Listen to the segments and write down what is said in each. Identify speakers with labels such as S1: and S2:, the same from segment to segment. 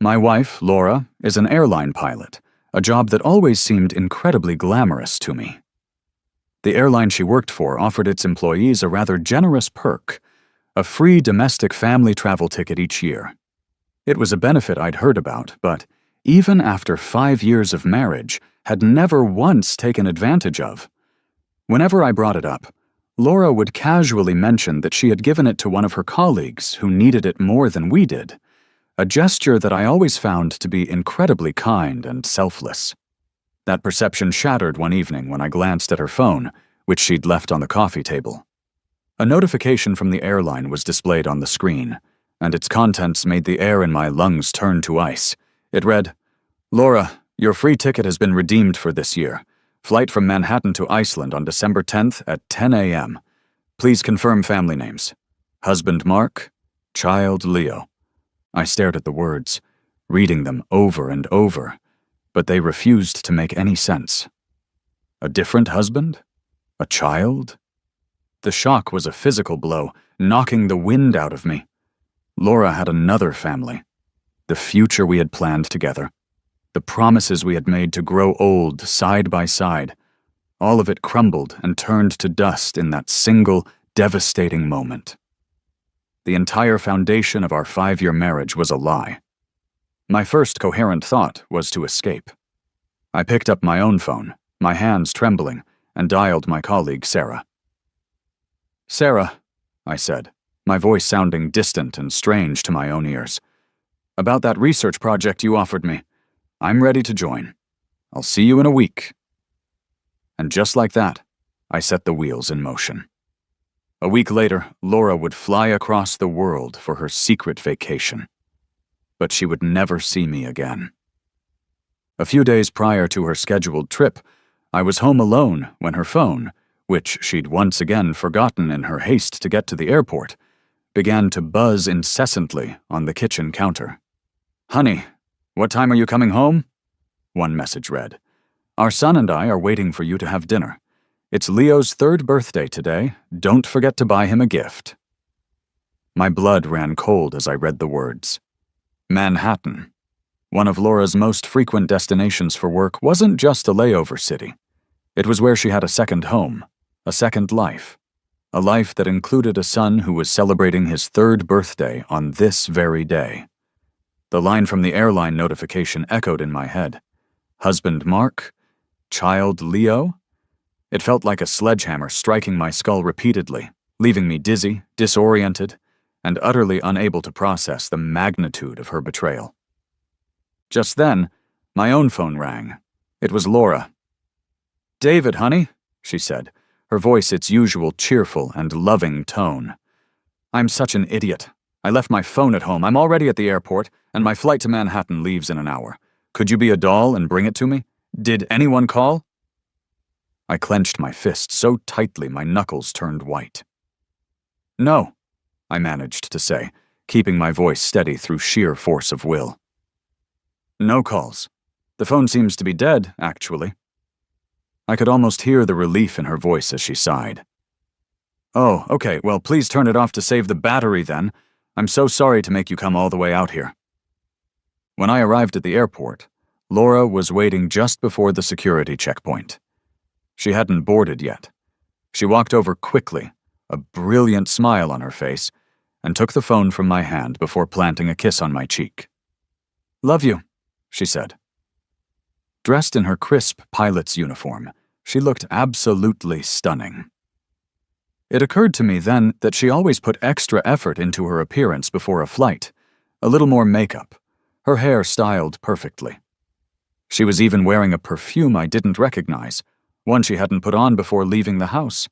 S1: My wife, Laura, is an airline pilot, a job that always seemed incredibly glamorous to me. The airline she worked for offered its employees a rather generous perk, a free domestic family travel ticket each year. It was a benefit I'd heard about, but even after 5 years of marriage, had never once taken advantage of. Whenever I brought it up, Laura would casually mention that she had given it to one of her colleagues who needed it more than we did, a gesture that I always found to be incredibly kind and selfless. That perception shattered one evening when I glanced at her phone, which she'd left on the coffee table. A notification from the airline was displayed on the screen, and its contents made the air in my lungs turn to ice. It read, "Laura, your free ticket has been redeemed for this year. Flight from Manhattan to Iceland on December 10th at 10 a.m. Please confirm family names. Husband Mark, child Leo." I stared at the words, reading them over and over, but they refused to make any sense. A different husband? A child? The shock was a physical blow, knocking the wind out of me. Laura had another family. The future we had planned together. The promises we had made to grow old side by side. All of it crumbled and turned to dust in that single, devastating moment. The entire foundation of our 5-year marriage was a lie. My first coherent thought was to escape. I picked up my own phone, my hands trembling, and dialed my colleague, Sarah. "Sarah," I said, my voice sounding distant and strange to my own ears. "About that research project you offered me. I'm ready to join. I'll see you in a week." And just like that, I set the wheels in motion. A week later, Laura would fly across the world for her secret vacation. But she would never see me again. A few days prior to her scheduled trip, I was home alone when her phone, which she'd once again forgotten in her haste to get to the airport, began to buzz incessantly on the kitchen counter. "Honey, what time are you coming home?" One message read. "Our son and I are waiting for you to have dinner. It's Leo's 3rd birthday today. Don't forget to buy him a gift." My blood ran cold as I read the words. Manhattan, one of Laura's most frequent destinations for work, wasn't just a layover city. It was where she had a second home, a second life, a life that included a son who was celebrating his 3rd birthday on this very day. The line from the airline notification echoed in my head. Husband Mark, child Leo? It felt like a sledgehammer striking my skull repeatedly, leaving me dizzy, disoriented, and utterly unable to process the magnitude of her betrayal. Just then, my own phone rang. It was Laura. "David, honey," she said, her voice its usual cheerful and loving tone. "I'm such an idiot. I left my phone at home. I'm already at the airport, and my flight to Manhattan leaves in an hour. Could you be a doll and bring it to me? Did anyone call?" I clenched my fist so tightly my knuckles turned white. "No," I managed to say, keeping my voice steady through sheer force of will. "No calls. The phone seems to be dead, actually." I could almost hear the relief in her voice as she sighed. "Oh, okay, well, please turn it off to save the battery then. I'm so sorry to make you come all the way out here." When I arrived at the airport, Laura was waiting just before the security checkpoint. She hadn't boarded yet. She walked over quickly, a brilliant smile on her face, and took the phone from my hand before planting a kiss on my cheek. "Love you," she said. Dressed in her crisp pilot's uniform, she looked absolutely stunning. It occurred to me then that she always put extra effort into her appearance before a flight, a little more makeup, her hair styled perfectly. She was even wearing a perfume I didn't recognize, one she hadn't put on before leaving the house.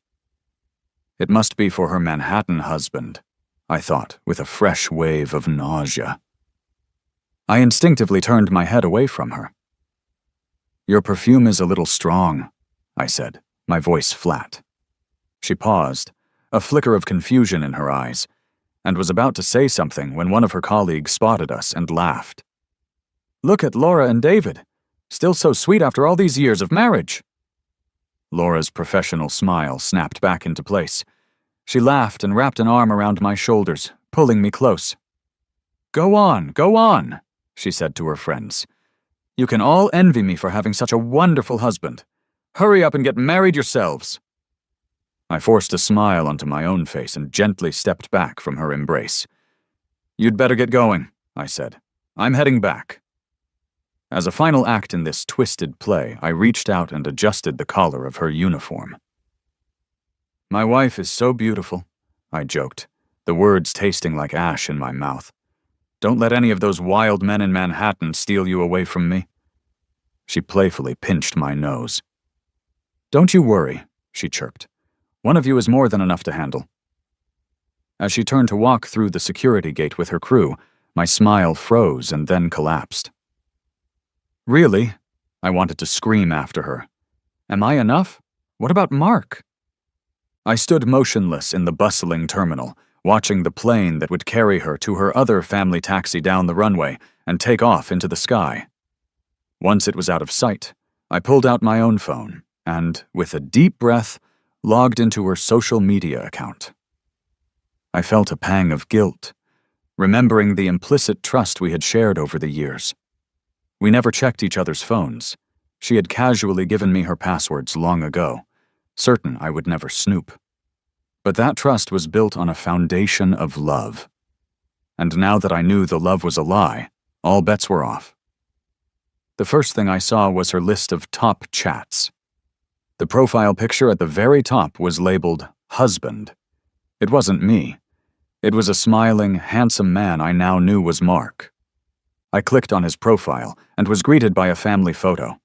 S1: It must be for her Manhattan husband, I thought, with a fresh wave of nausea. I instinctively turned my head away from her. "Your perfume is a little strong," I said, my voice flat. She paused, a flicker of confusion in her eyes, and was about to say something when one of her colleagues spotted us and laughed. "Look at Laura and David. Still so sweet after all these years of marriage." Laura's professional smile snapped back into place. She laughed and wrapped an arm around my shoulders, pulling me close. Go on," she said to her friends. "You can all envy me for having such a wonderful husband. Hurry up and get married yourselves." I forced a smile onto my own face and gently stepped back from her embrace. "You'd better get going," I said. "I'm heading back." As a final act in this twisted play, I reached out and adjusted the collar of her uniform. "My wife is so beautiful," I joked, the words tasting like ash in my mouth. "Don't let any of those wild men in Manhattan steal you away from me." She playfully pinched my nose. "Don't you worry," she chirped. "One of you is more than enough to handle." As she turned to walk through the security gate with her crew, my smile froze and then collapsed. "Really?" I wanted to scream after her. "Am I enough? What about Mark?" I stood motionless in the bustling terminal, watching the plane that would carry her to her other family taxi down the runway and take off into the sky. Once it was out of sight, I pulled out my own phone and, with a deep breath, logged into her social media account. I felt a pang of guilt, remembering the implicit trust we had shared over the years. We never checked each other's phones. She had casually given me her passwords long ago, certain I would never snoop. But that trust was built on a foundation of love. And now that I knew the love was a lie, all bets were off. The first thing I saw was her list of top chats. The profile picture at the very top was labeled husband. It wasn't me. It was a smiling, handsome man I now knew was Mark. I clicked on his profile and was greeted by a family photo.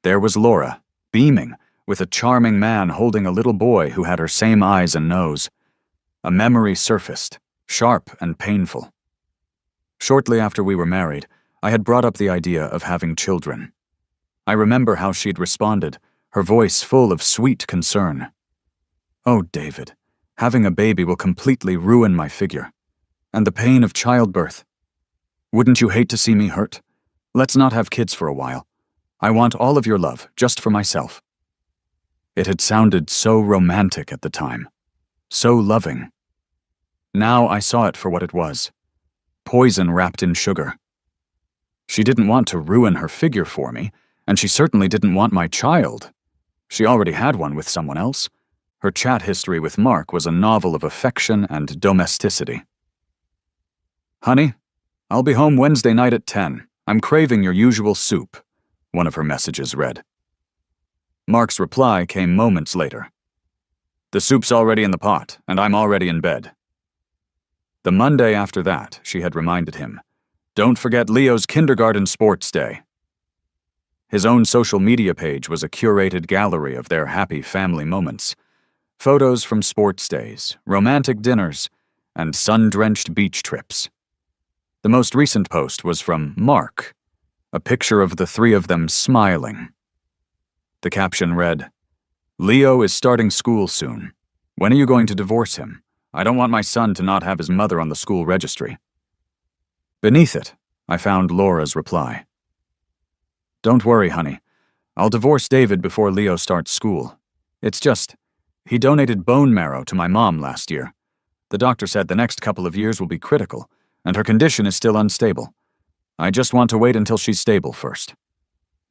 S1: There was Laura, beaming, with a charming man holding a little boy who had her same eyes and nose. A memory surfaced, sharp and painful. Shortly after we were married, I had brought up the idea of having children. I remember how she'd responded, her voice full of sweet concern. "Oh, David, having a baby will completely ruin my figure. And the pain of childbirth. Wouldn't you hate to see me hurt? Let's not have kids for a while. I want all of your love, just for myself." It had sounded so romantic at the time, so loving. Now I saw it for what it was. Poison wrapped in sugar. She didn't want to ruin her figure for me, and she certainly didn't want my child. She already had one with someone else. Her chat history with Mark was a novel of affection and domesticity. "Honey, I'll be home Wednesday night at 10. I'm craving your usual soup," one of her messages read. Mark's reply came moments later. "The soup's already in the pot, and I'm already in bed." The Monday after that, she had reminded him, "Don't forget Leo's kindergarten sports day." His own social media page was a curated gallery of their happy family moments. Photos from sports days, romantic dinners, and sun-drenched beach trips. The most recent post was from Mark, a picture of the three of them smiling. The caption read, "Leo is starting school soon. When are you going to divorce him? I don't want my son to not have his mother on the school registry." Beneath it, I found Laura's reply. "Don't worry, honey. I'll divorce David before Leo starts school. It's just, he donated bone marrow to my mom last year. The doctor said the next couple of years will be critical, and her condition is still unstable. I just want to wait until she's stable first."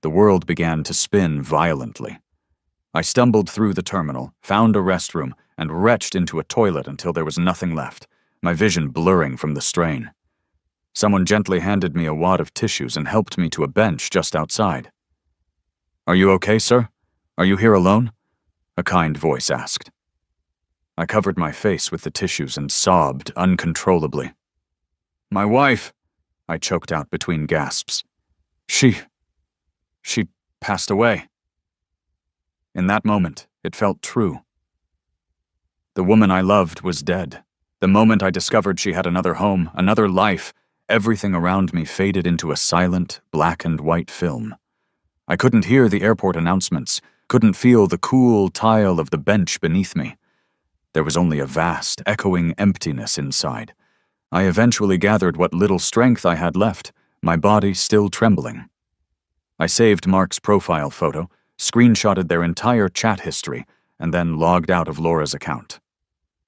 S1: The world began to spin violently. I stumbled through the terminal, found a restroom, and retched into a toilet until there was nothing left, my vision blurring from the strain. Someone gently handed me a wad of tissues and helped me to a bench just outside. "Are you okay, sir? Are you here alone?" a kind voice asked. I covered my face with the tissues and sobbed uncontrollably. "My wife," I choked out between gasps. She passed away." In that moment, it felt true. The woman I loved was dead. The moment I discovered she had another home, another life, everything around me faded into a silent, black and white film. I couldn't hear the airport announcements, couldn't feel the cool tile of the bench beneath me. There was only a vast, echoing emptiness inside. I eventually gathered what little strength I had left, my body still trembling. I saved Mark's profile photo, screenshotted their entire chat history, and then logged out of Laura's account.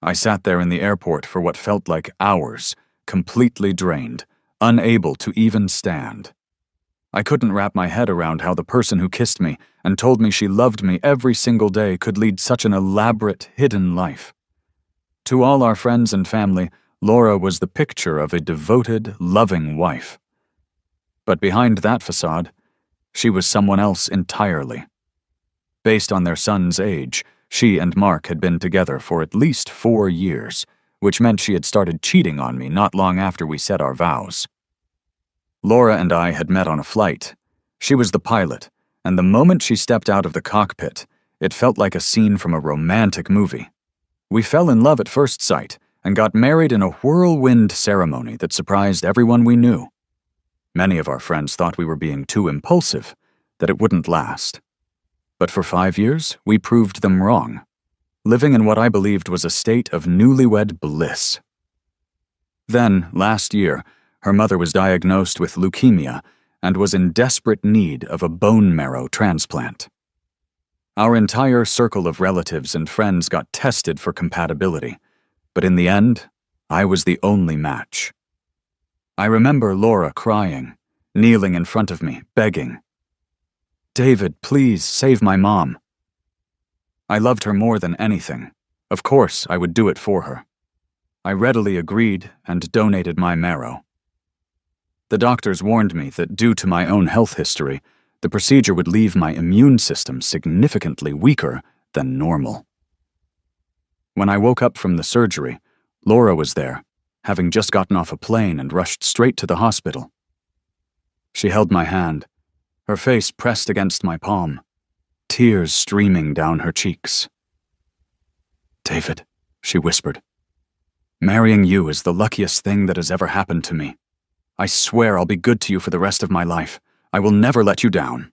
S1: I sat there in the airport for what felt like hours, completely drained, unable to even stand. I couldn't wrap my head around how the person who kissed me and told me she loved me every single day could lead such an elaborate, hidden life. To all our friends and family, Laura was the picture of a devoted, loving wife. But behind that facade, she was someone else entirely. Based on their son's age, she and Mark had been together for at least 4 years, which meant she had started cheating on me not long after we said our vows. Laura and I had met on a flight. She was the pilot, and the moment she stepped out of the cockpit, it felt like a scene from a romantic movie. We fell in love at first sight and got married in a whirlwind ceremony that surprised everyone we knew. Many of our friends thought we were being too impulsive, that it wouldn't last. But for 5 years, we proved them wrong, living in what I believed was a state of newlywed bliss. Then, last year, her mother was diagnosed with leukemia and was in desperate need of a bone marrow transplant. Our entire circle of relatives and friends got tested for compatibility, but in the end, I was the only match. I remember Laura crying, kneeling in front of me, begging, "David, please save my mom." I loved her more than anything. Of course, I would do it for her. I readily agreed and donated my marrow. The doctors warned me that due to my own health history, the procedure would leave my immune system significantly weaker than normal. When I woke up from the surgery, Laura was there, having just gotten off a plane and rushed straight to the hospital. She held my hand, her face pressed against my palm, tears streaming down her cheeks. "David," she whispered, "marrying you is the luckiest thing that has ever happened to me. I swear I'll be good to you for the rest of my life. I will never let you down."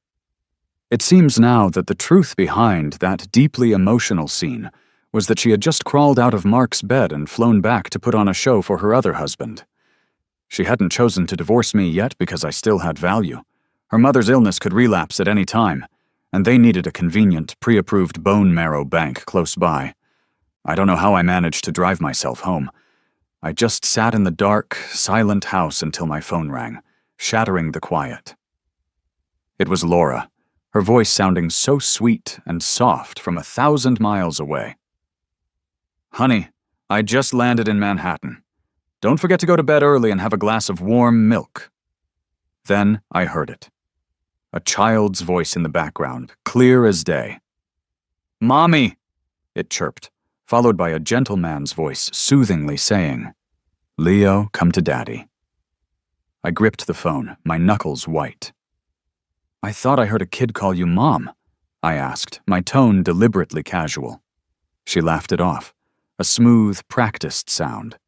S1: It seems now that the truth behind that deeply emotional scene was that she had just crawled out of Mark's bed and flown back to put on a show for her other husband. She hadn't chosen to divorce me yet because I still had value. Her mother's illness could relapse at any time, and they needed a convenient, pre-approved bone marrow bank close by. I don't know how I managed to drive myself home. I just sat in the dark, silent house until my phone rang, shattering the quiet. It was Laura, her voice sounding so sweet and soft from 1,000 miles away. "Honey, I just landed in Manhattan. Don't forget to go to bed early and have a glass of warm milk." Then I heard it. A child's voice in the background, clear as day. "Mommy," it chirped, followed by a gentleman's voice soothingly saying, "Leo, come to Daddy." I gripped the phone, my knuckles white. "I thought I heard a kid call you Mom," I asked, my tone deliberately casual. She laughed it off, a smooth, practiced sound.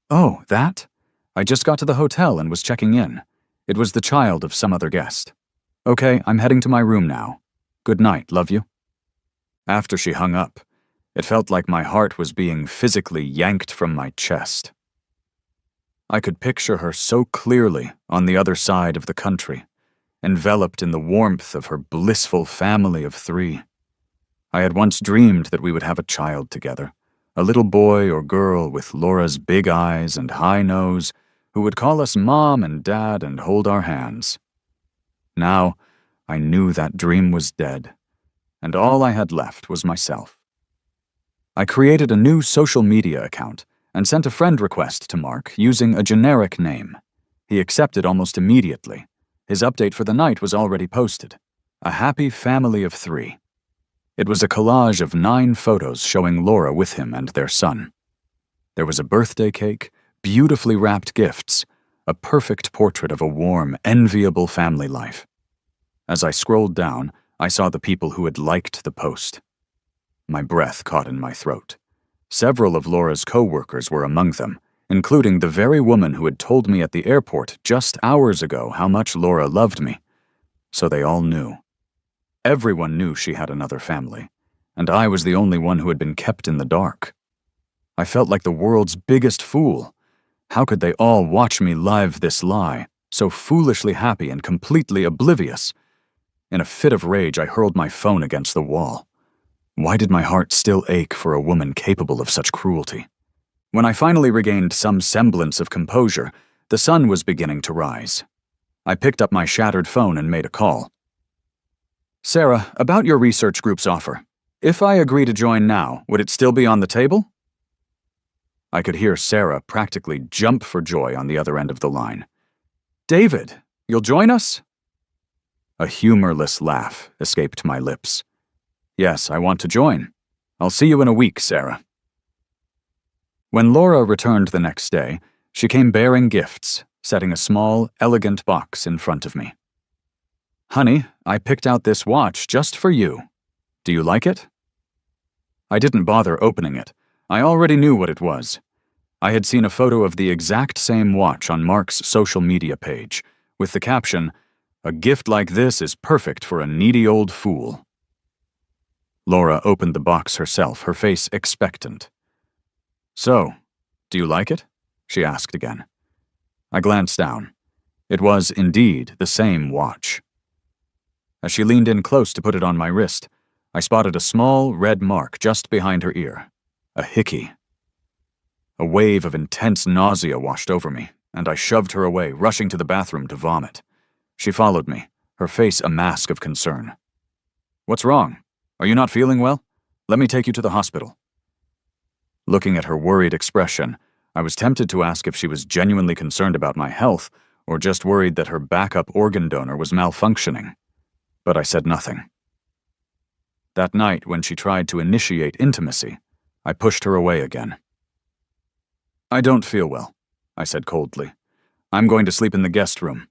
S1: "Oh, that? I just got to the hotel and was checking in. It was the child of some other guest. Okay, I'm heading to my room now. Good night, love you." After she hung up, it felt like my heart was being physically yanked from my chest. I could picture her so clearly on the other side of the country, enveloped in the warmth of her blissful family of 3. I had once dreamed that we would have a child together, a little boy or girl with Laura's big eyes and high nose, who would call us Mom and Dad and hold our hands. Now, I knew that dream was dead, and all I had left was myself. I created a new social media account and sent a friend request to Mark using a generic name. He accepted almost immediately. His update for the night was already posted. A happy family of 3. It was a collage of 9 photos showing Laura with him and their son. There was a birthday cake, beautifully wrapped gifts, a perfect portrait of a warm, enviable family life. As I scrolled down, I saw the people who had liked the post. My breath caught in my throat. Several of Laura's co-workers were among them, including the very woman who had told me at the airport just hours ago how much Laura loved me. So they all knew. Everyone knew she had another family, and I was the only one who had been kept in the dark. I felt like the world's biggest fool. How could they all watch me live this lie, so foolishly happy and completely oblivious? In a fit of rage, I hurled my phone against the wall. Why did my heart still ache for a woman capable of such cruelty? When I finally regained some semblance of composure, The sun was beginning to rise. I picked up my shattered phone and made a call. "Sarah, about your research group's offer. If I agree to join now, would it still be on the table?" I could hear Sarah practically jump for joy on the other end of the line. "David, you'll join us?" A humorless laugh escaped my lips. "Yes, I want to join. I'll see you in a week, Sarah." When Laura returned the next day, she came bearing gifts, setting a small, elegant box in front of me. "Honey, I picked out this watch just for you. Do you like it?" I didn't bother opening it. I already knew what it was. I had seen a photo of the exact same watch on Mark's social media page, with the caption, "A gift like this is perfect for a needy old fool." Laura opened the box herself, her face expectant. "So, do you like it?" she asked again. I glanced down. It was indeed the same watch. As she leaned in close to put it on my wrist, I spotted a small red mark just behind her ear. A hickey. A wave of intense nausea washed over me, and I shoved her away, rushing to the bathroom to vomit. She followed me, her face a mask of concern. "What's wrong? Are you not feeling well? Let me take you to the hospital." Looking at her worried expression, I was tempted to ask if she was genuinely concerned about my health or just worried that her backup organ donor was malfunctioning. But I said nothing. That night, when she tried to initiate intimacy, I pushed her away again. "I don't feel well," I said coldly. "I'm going to sleep in the guest room."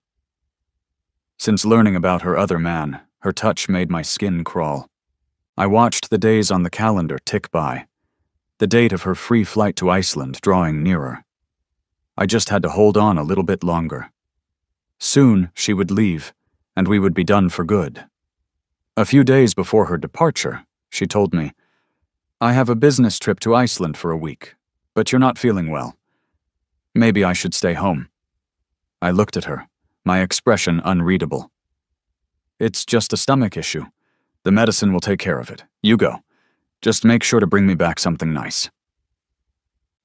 S1: Since learning about her other man, her touch made my skin crawl. I watched the days on the calendar tick by, the date of her free flight to Iceland drawing nearer. I just had to hold on a little bit longer. Soon she would leave, and we would be done for good. A few days before her departure, she told me, "I have a business trip to Iceland for a week, but you're not feeling well. Maybe I should stay home." I looked at her, my expression unreadable. "It's just a stomach issue. The medicine will take care of it. You go. Just make sure to bring me back something nice."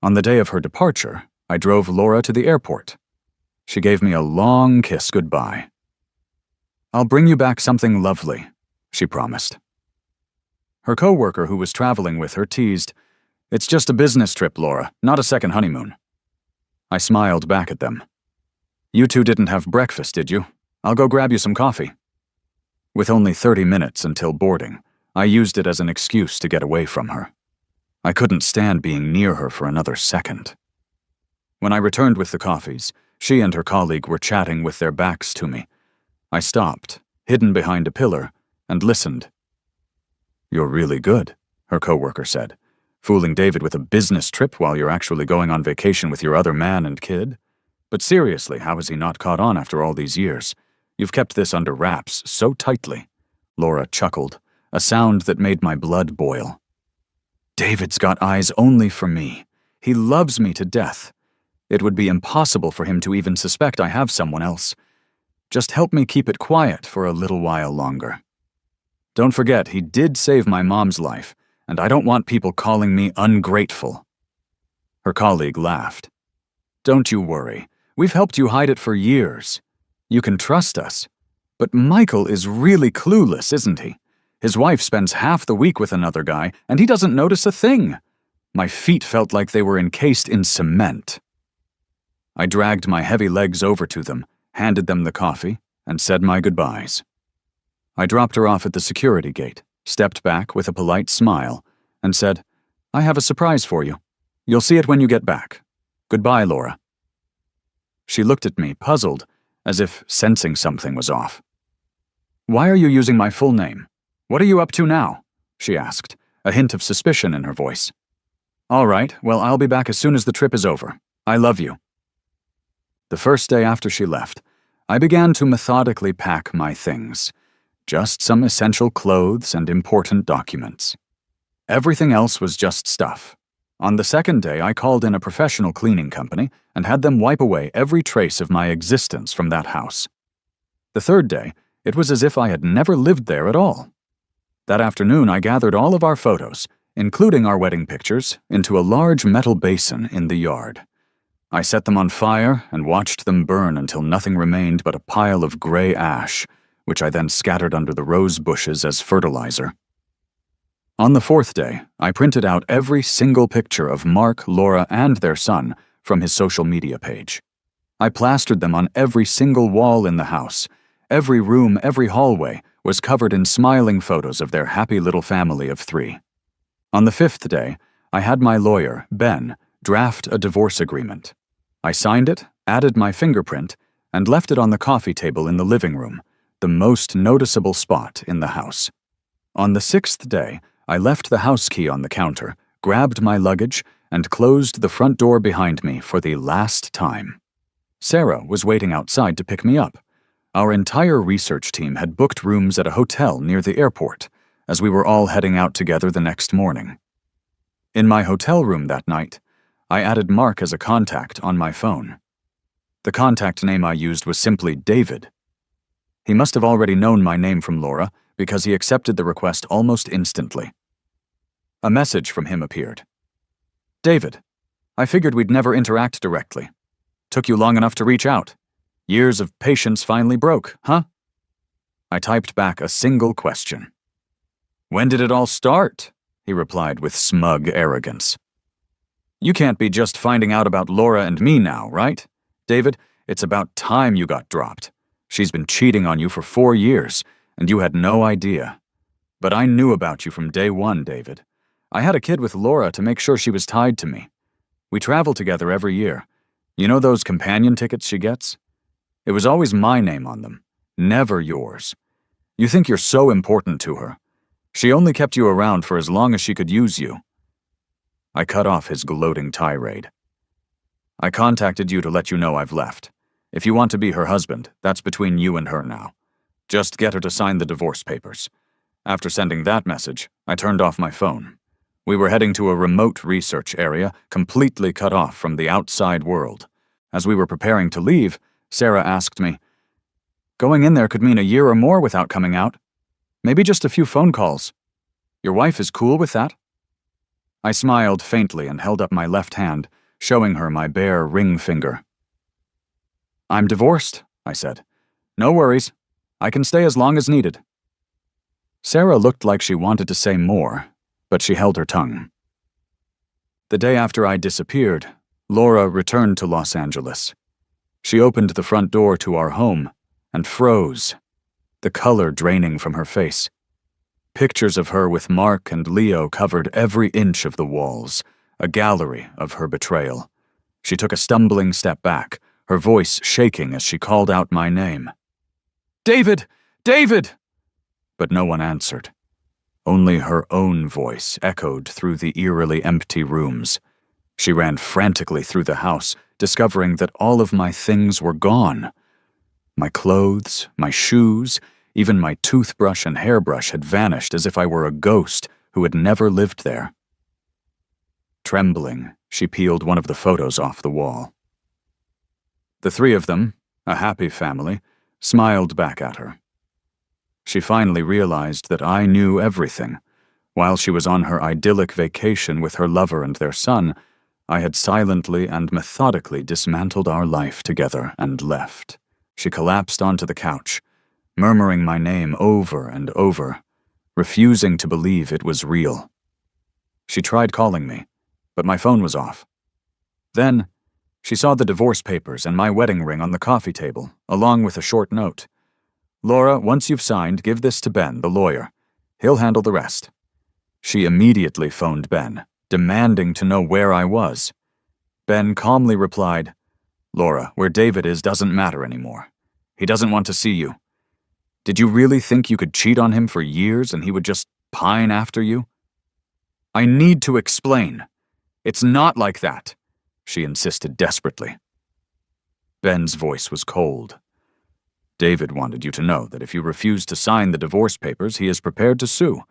S1: On the day of her departure, I drove Laura to the airport. She gave me a long kiss goodbye. "I'll bring you back something lovely," she promised. Her coworker who was traveling with her teased, "It's just a business trip, Laura, not a second honeymoon." I smiled back at them. "You two didn't have breakfast, did you? I'll go grab you some coffee." With only 30 minutes until boarding, I used it as an excuse to get away from her. I couldn't stand being near her for another second. When I returned with the coffees, she and her colleague were chatting with their backs to me. I stopped, hidden behind a pillar, and listened. "You're really good," her coworker said. "Fooling David with a business trip while you're actually going on vacation with your other man and kid? But seriously, how has he not caught on after all these years? You've kept this under wraps so tightly." Laura chuckled, a sound that made my blood boil. "David's got eyes only for me. He loves me to death. It would be impossible for him to even suspect I have someone else. Just help me keep it quiet for a little while longer. Don't forget, he did save my mom's life, and I don't want people calling me ungrateful." Her colleague laughed. "Don't you worry. We've helped you hide it for years. You can trust us. But Michael is really clueless, isn't he? His wife spends half the week with another guy, and he doesn't notice a thing. My feet felt like they were encased in cement." I dragged my heavy legs over to them, handed them the coffee, and said my goodbyes. I dropped her off at the security gate, stepped back with a polite smile, and said, "I have a surprise for you. You'll see it when you get back. Goodbye, Laura." She looked at me, puzzled, as if sensing something was off. "Why are you using my full name? What are you up to now?" she asked, a hint of suspicion in her voice. "All right, well, I'll be back as soon as the trip is over. I love you." The first day after she left, I began to methodically pack my things. Just some essential clothes and important documents. Everything else was just stuff. On the second day, I called in a professional cleaning company and had them wipe away every trace of my existence from that house. The third day, it was as if I had never lived there at all. That afternoon, I gathered all of our photos, including our wedding pictures, into a large metal basin in the yard. I set them on fire and watched them burn until nothing remained but a pile of gray ash, which I then scattered under the rose bushes as fertilizer. On the fourth day, I printed out every single picture of Mark, Laura, and their son from his social media page. I plastered them on every single wall in the house. Every room, every hallway was covered in smiling photos of their happy little family of 3. On the fifth day, I had my lawyer, Ben, draft a divorce agreement. I signed it, added my fingerprint, and left it on the coffee table in the living room, the most noticeable spot in the house. On the sixth day, I left the house key on the counter, grabbed my luggage, and closed the front door behind me for the last time. Sarah was waiting outside to pick me up. Our entire research team had booked rooms at a hotel near the airport, as we were all heading out together the next morning. In my hotel room that night, I added Mark as a contact on my phone. The contact name I used was simply David. He must have already known my name from Laura because he accepted the request almost instantly. A message from him appeared. "David, I figured we'd never interact directly. Took you long enough to reach out. Years of patience finally broke, huh?" I typed back a single question. "When did it all start?" he replied with smug arrogance. "You can't be just finding out about Laura and me now, right? David, it's about time you got dropped. She's been cheating on you for 4 years, and you had no idea. But I knew about you from day one, David. I had a kid with Laura to make sure she was tied to me. We travel together every year. You know those companion tickets she gets? It was always my name on them, never yours. You think you're so important to her. She only kept you around for as long as she could use you." I cut off his gloating tirade. "I contacted you to let you know I've left. If you want to be her husband, that's between you and her now. Just get her to sign the divorce papers." After sending that message, I turned off my phone. We were heading to a remote research area, completely cut off from the outside world. As we were preparing to leave, Sarah asked me, "Going in there could mean a year or more without coming out. Maybe just a few phone calls. Your wife is cool with that?" I smiled faintly and held up my left hand, showing her my bare ring finger. "I'm divorced," I said. "No worries. I can stay as long as needed." Sarah looked like she wanted to say more, but she held her tongue. The day after I disappeared, Laura returned to Los Angeles. She opened the front door to our home and froze, the color draining from her face. Pictures of her with Mark and Leo covered every inch of the walls, a gallery of her betrayal. She took a stumbling step back, her voice shaking as she called out my name. "David! David!" But no one answered. Only her own voice echoed through the eerily empty rooms. She ran frantically through the house, discovering that all of my things were gone. My clothes, my shoes, even my toothbrush and hairbrush had vanished as if I were a ghost who had never lived there. Trembling, she peeled one of the photos off the wall. The 3 of them, a happy family, smiled back at her. She finally realized that I knew everything. While she was on her idyllic vacation with her lover and their son, I had silently and methodically dismantled our life together and left. She collapsed onto the couch, murmuring my name over and over, refusing to believe it was real. She tried calling me, but my phone was off. Then, she saw the divorce papers and my wedding ring on the coffee table, along with a short note. "Laura, once you've signed, give this to Ben, the lawyer. He'll handle the rest." She immediately phoned Ben, demanding to know where I was. Ben calmly replied, "Laura, where David is doesn't matter anymore. He doesn't want to see you. Did you really think you could cheat on him for years and he would just pine after you?" "I need to explain. It's not like that," she insisted desperately. Ben's voice was cold. "David wanted you to know that if you refuse to sign the divorce papers, he is prepared to sue.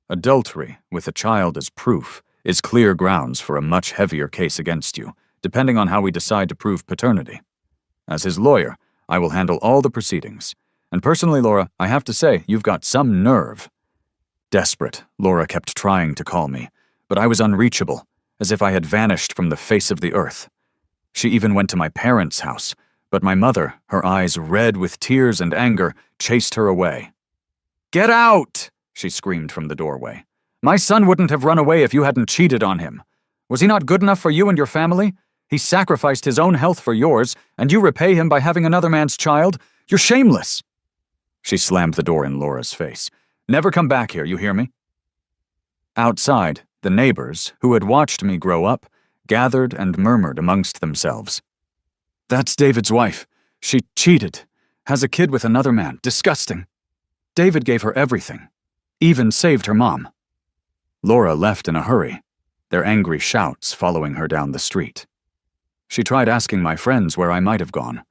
S1: Adultery, with a child as proof, is clear grounds for a much heavier case against you, depending on how we decide to prove paternity. As his lawyer, I will handle all the proceedings. And personally, Laura, I have to say, you've got some nerve." Desperate, Laura kept trying to call me, but I was unreachable, as if I had vanished from the face of the earth. She even went to my parents' house, but my mother, her eyes red with tears and anger, chased her away. "Get out!" she screamed from the doorway. "My son wouldn't have run away if you hadn't cheated on him. Was he not good enough for you and your family? He sacrificed his own health for yours, and you repay him by having another man's child? You're shameless!" She slammed the door in Laura's face. "Never come back here, you hear me?" Outside, the neighbors, who had watched me grow up, gathered and murmured amongst themselves. "That's David's wife. She cheated. Has a kid with another man. Disgusting. David gave her everything. Even saved her mom." Laura left in a hurry, their angry shouts following her down the street. She tried asking my friends where I might have gone,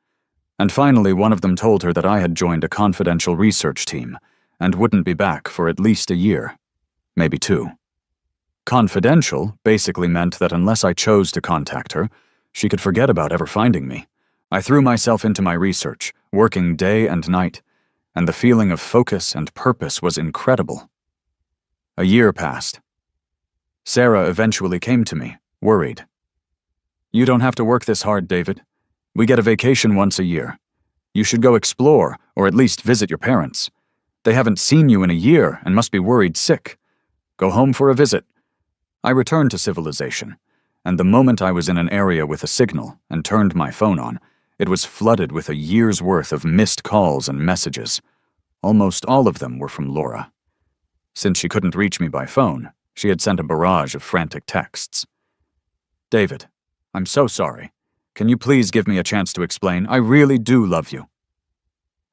S1: and finally one of them told her that I had joined a confidential research team and wouldn't be back for at least a year, maybe 2. Confidential basically meant that unless I chose to contact her, she could forget about ever finding me. I threw myself into my research, working day and night, and the feeling of focus and purpose was incredible. A year passed. Sarah eventually came to me, worried. "You don't have to work this hard, David. We get a vacation once a year. You should go explore, or at least visit your parents. They haven't seen you in a year and must be worried sick. Go home for a visit." I returned to civilization, and the moment I was in an area with a signal and turned my phone on, it was flooded with a year's worth of missed calls and messages. Almost all of them were from Laura. Since she couldn't reach me by phone, she had sent a barrage of frantic texts. "David, I'm so sorry. Can you please give me a chance to explain? I really do love you.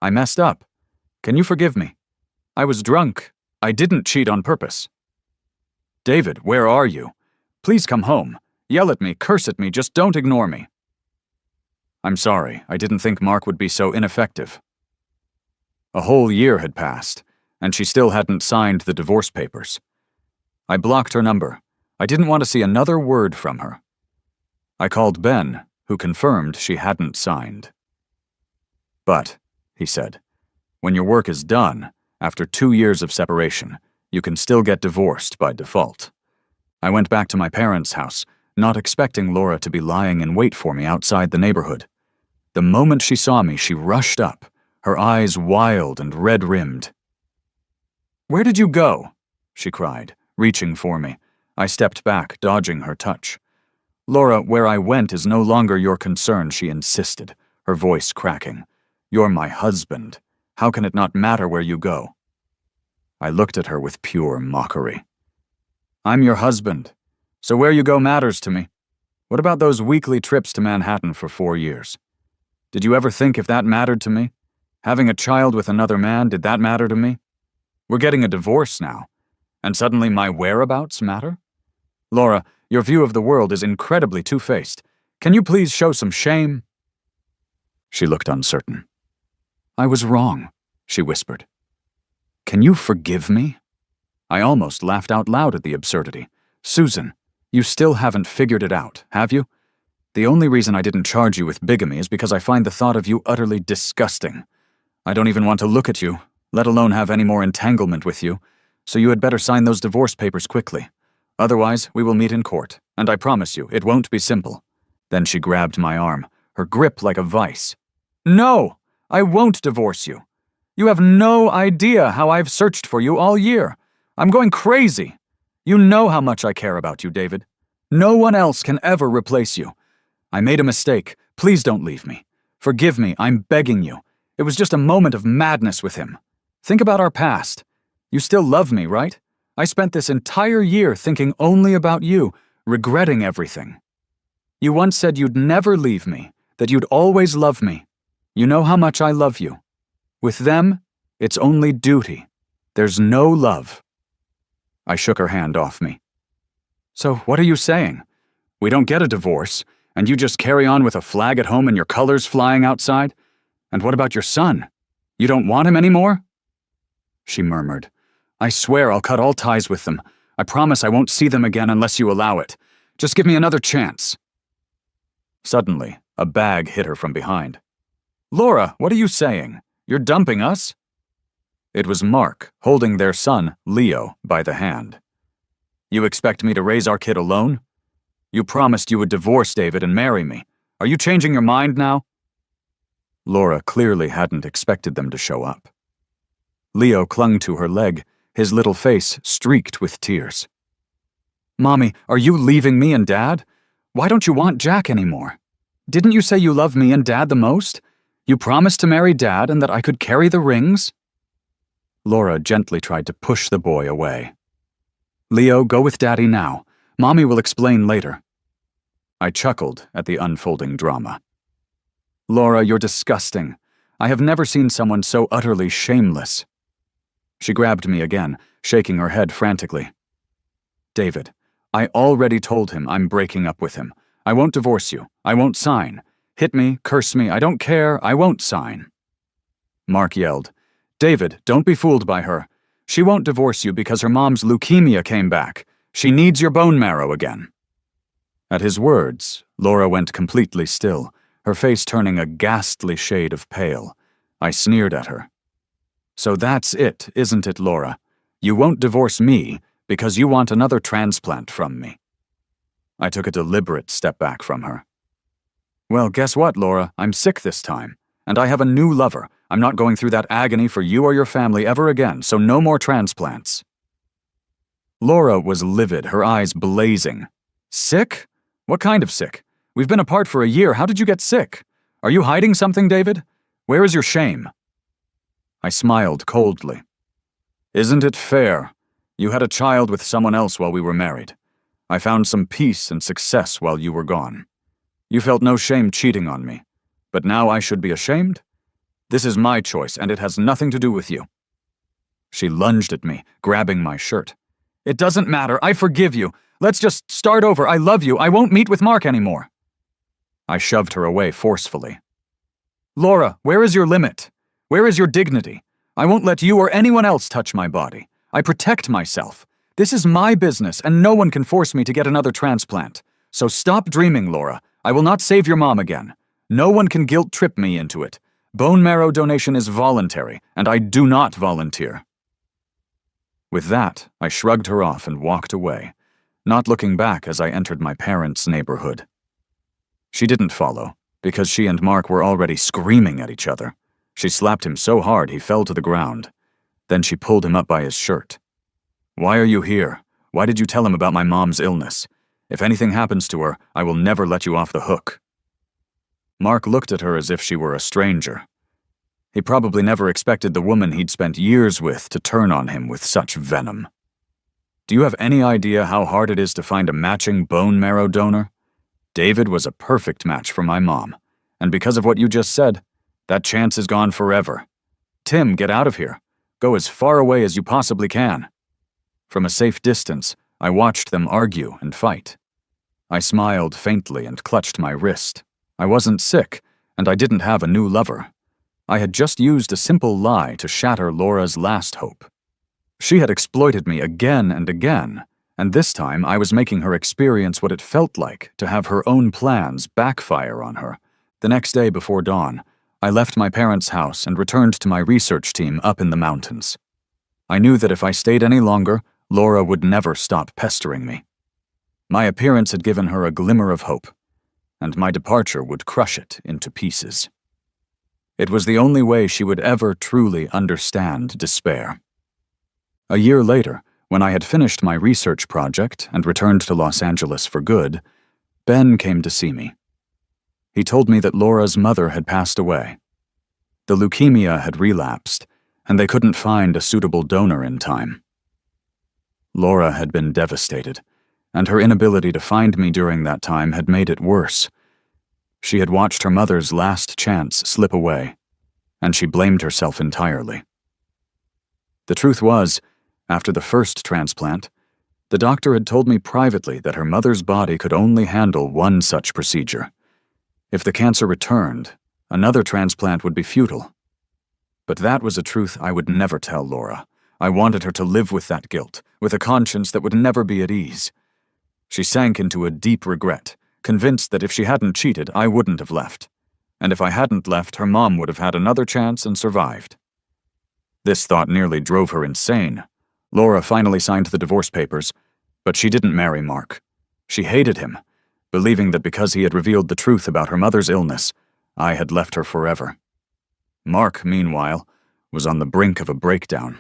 S1: I messed up. Can you forgive me? I was drunk. I didn't cheat on purpose. David, where are you? Please come home. Yell at me, curse at me, just don't ignore me. I'm sorry, I didn't think Mark would be so ineffective." A whole year had passed, and she still hadn't signed the divorce papers. I blocked her number. I didn't want to see another word from her. I called Ben, who confirmed she hadn't signed. "But," he said, "when your work is done, after 2 years of separation, you can still get divorced by default." I went back to my parents' house, not expecting Laura to be lying in wait for me outside the neighborhood. The moment she saw me, she rushed up, her eyes wild and red-rimmed. "Where did you go?" she cried, reaching for me. I stepped back, dodging her touch. "Laura, where I went is no longer your concern," she insisted, her voice cracking. "You're my husband. How can it not matter where you go?" I looked at her with pure mockery. "I'm your husband, so where you go matters to me. What about those weekly trips to Manhattan for 4 years? Did you ever think if that mattered to me? Having a child with another man, did that matter to me? We're getting a divorce now, and suddenly my whereabouts matter? Laura, your view of the world is incredibly two-faced. Can you please show some shame?" She looked uncertain. "I was wrong," she whispered. "Can you forgive me?" I almost laughed out loud at the absurdity. "Susan, you still haven't figured it out, have you? The only reason I didn't charge you with bigamy is because I find the thought of you utterly disgusting. I don't even want to look at you, let alone have any more entanglement with you, so you had better sign those divorce papers quickly. Otherwise, we will meet in court, and I promise you, it won't be simple." Then she grabbed my arm, her grip like a vice. "No, I won't divorce you. You have no idea how I've searched for you all year. I'm going crazy. You know how much I care about you, David. No one else can ever replace you. I made a mistake. Please don't leave me. Forgive me, I'm begging you. It was just a moment of madness with him. Think about our past. You still love me, right? I spent this entire year thinking only about you, regretting everything. You once said you'd never leave me, that you'd always love me. You know how much I love you. With them, it's only duty. There's no love." I shook her hand off me. "So what are you saying? We don't get a divorce, and you just carry on with a flag at home and your colors flying outside? And what about your son? You don't want him anymore?" She murmured, "I swear I'll cut all ties with them. I promise I won't see them again unless you allow it. Just give me another chance." Suddenly, a bag hit her from behind. "Laura, what are you saying? You're dumping us?" It was Mark, holding their son, Leo, by the hand. "You expect me to raise our kid alone? You promised you would divorce David and marry me. Are you changing your mind now?" Laura clearly hadn't expected them to show up. Leo clung to her leg, his little face streaked with tears. "Mommy, are you leaving me and Dad? Why don't you want Jack anymore? Didn't you say you love me and Dad the most? You promised to marry Dad and that I could carry the rings?" Laura gently tried to push the boy away. "Leo, go with Daddy now. Mommy will explain later." I chuckled at the unfolding drama. "Laura, you're disgusting. I have never seen someone so utterly shameless." She grabbed me again, shaking her head frantically. "David, I already told him I'm breaking up with him. I won't divorce you. I won't sign. Hit me, curse me, I don't care, I won't sign." Mark yelled, "David, don't be fooled by her. She won't divorce you because her mom's leukemia came back. She needs your bone marrow again." At his words, Laura went completely still, her face turning a ghastly shade of pale. I sneered at her. "So that's it, isn't it, Laura? You won't divorce me because you want another transplant from me." I took a deliberate step back from her. "Well, guess what, Laura? I'm sick this time. And I have a new lover. I'm not going through that agony for you or your family ever again, so no more transplants." Laura was livid, her eyes blazing. "Sick? What kind of sick? We've been apart for a year. How did you get sick? Are you hiding something, David? Where is your shame?" I smiled coldly. "Isn't it fair? You had a child with someone else while we were married. I found some peace and success while you were gone. You felt no shame cheating on me. But now I should be ashamed? This is my choice, and it has nothing to do with you." She lunged at me, grabbing my shirt. "It doesn't matter. I forgive you. Let's just start over. I love you. I won't meet with Mark anymore." I shoved her away forcefully. "Laura, where is your limit? Where is your dignity? I won't let you or anyone else touch my body. I protect myself. This is my business, and no one can force me to get another transplant. So stop dreaming, Laura. I will not save your mom again. No one can guilt-trip me into it. Bone marrow donation is voluntary, and I do not volunteer." With that, I shrugged her off and walked away, not looking back as I entered my parents' neighborhood. She didn't follow, because she and Mark were already screaming at each other. She slapped him so hard he fell to the ground. Then she pulled him up by his shirt. "Why are you here? Why did you tell him about my mom's illness? If anything happens to her, I will never let you off the hook." Mark looked at her as if she were a stranger. He probably never expected the woman he'd spent years with to turn on him with such venom. "Do you have any idea how hard it is to find a matching bone marrow donor? David was a perfect match for my mom, and because of what you just said, that chance is gone forever. Tim, get out of here. Go as far away as you possibly can." From a safe distance, I watched them argue and fight. I smiled faintly and clutched my wrist. I wasn't sick, and I didn't have a new lover. I had just used a simple lie to shatter Laura's last hope. She had exploited me again and again, and this time I was making her experience what it felt like to have her own plans backfire on her. The next day before dawn, I left my parents' house and returned to my research team up in the mountains. I knew that if I stayed any longer, Laura would never stop pestering me. My appearance had given her a glimmer of hope, and my departure would crush it into pieces. It was the only way she would ever truly understand despair. A year later, when I had finished my research project and returned to Los Angeles for good, Ben came to see me. He told me that Laura's mother had passed away. The leukemia had relapsed, and they couldn't find a suitable donor in time. Laura had been devastated, and her inability to find me during that time had made it worse. She had watched her mother's last chance slip away, and she blamed herself entirely. The truth was, after the first transplant, the doctor had told me privately that her mother's body could only handle one such procedure. If the cancer returned, another transplant would be futile. But that was a truth I would never tell Laura. I wanted her to live with that guilt, with a conscience that would never be at ease. She sank into a deep regret, convinced that if she hadn't cheated, I wouldn't have left. And if I hadn't left, her mom would have had another chance and survived. This thought nearly drove her insane. Laura finally signed the divorce papers, but she didn't marry Mark. She hated him, believing that because he had revealed the truth about her mother's illness, I had left her forever. Mark, meanwhile, was on the brink of a breakdown.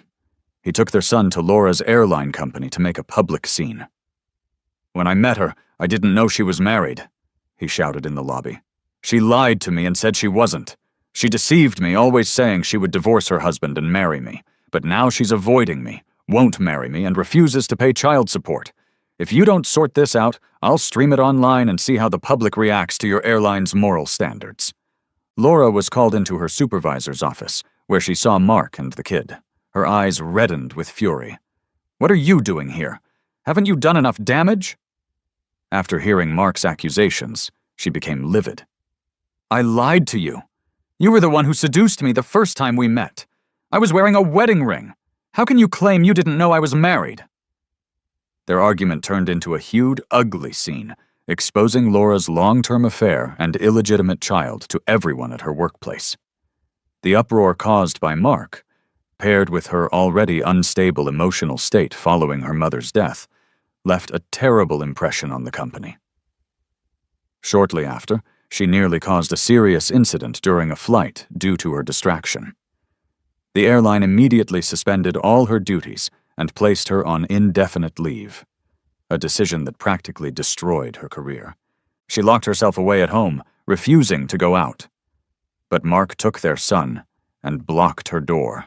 S1: He took their son to Laura's airline company to make a public scene. "When I met her, I didn't know she was married," he shouted in the lobby. "She lied to me and said she wasn't. She deceived me, always saying she would divorce her husband and marry me. But now she's avoiding me, won't marry me, and refuses to pay child support. If you don't sort this out, I'll stream it online and see how the public reacts to your airline's moral standards." Laura was called into her supervisor's office, where she saw Mark and the kid. Her eyes reddened with fury. "What are you doing here? Haven't you done enough damage?" After hearing Mark's accusations, she became livid. "I lied to you. You were the one who seduced me the first time we met. I was wearing a wedding ring. How can you claim you didn't know I was married?" Their argument turned into a huge, ugly scene, exposing Laura's long-term affair and illegitimate child to everyone at her workplace. The uproar caused by Mark, paired with her already unstable emotional state following her mother's death, left a terrible impression on the company. Shortly after, she nearly caused a serious incident during a flight due to her distraction. The airline immediately suspended all her duties and placed her on indefinite leave, a decision that practically destroyed her career. She locked herself away at home, refusing to go out. But Mark took their son and blocked her door.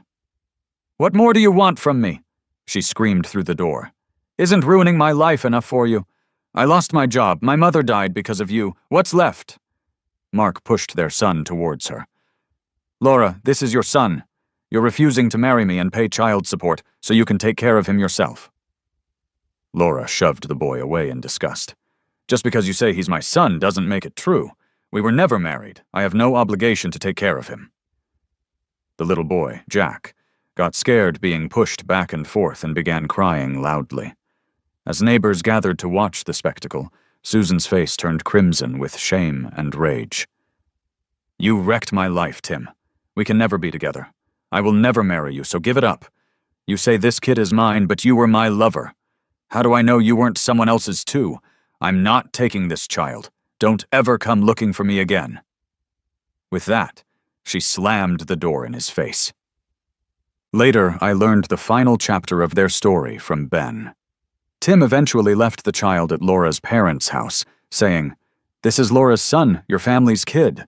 S1: "What more do you want from me?" she screamed through the door. "Isn't ruining my life enough for you? I lost my job, my mother died because of you. What's left?" Mark pushed their son towards her. "Laura, this is your son. You're refusing to marry me and pay child support, so you can take care of him yourself." Laura shoved the boy away in disgust. "Just because you say he's my son doesn't make it true. We were never married. I have no obligation to take care of him." The little boy, Jack, got scared being pushed back and forth and began crying loudly. As neighbors gathered to watch the spectacle, Susan's face turned crimson with shame and rage. "You wrecked my life, Tim. We can never be together. I will never marry you, so give it up. You say this kid is mine, but you were my lover. How do I know you weren't someone else's too? I'm not taking this child. Don't ever come looking for me again." With that, she slammed the door in his face. Later, I learned the final chapter of their story from Ben. Tim eventually left the child at Laura's parents' house, saying, "This is Laura's son, your family's kid,"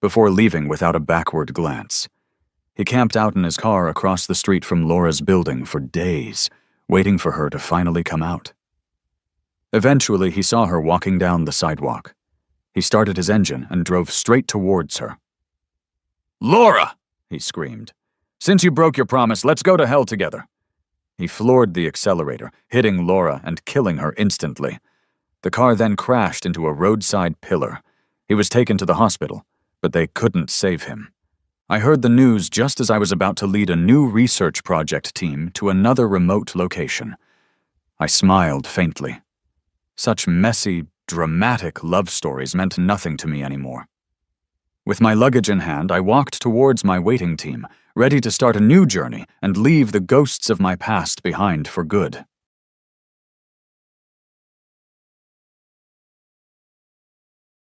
S1: before leaving without a backward glance. He camped out in his car across the street from Laura's building for days, waiting for her to finally come out. Eventually, he saw her walking down the sidewalk. He started his engine and drove straight towards her. "Laura!" he screamed. "Since you broke your promise, let's go to hell together." He floored the accelerator, hitting Laura and killing her instantly. The car then crashed into a roadside pillar. He was taken to the hospital, but they couldn't save him. I heard the news just as I was about to lead a new research project team to another remote location. I smiled faintly. Such messy, dramatic love stories meant nothing to me anymore. With my luggage in hand, I walked towards my waiting team, ready to start a new journey and leave the ghosts of my past behind for good.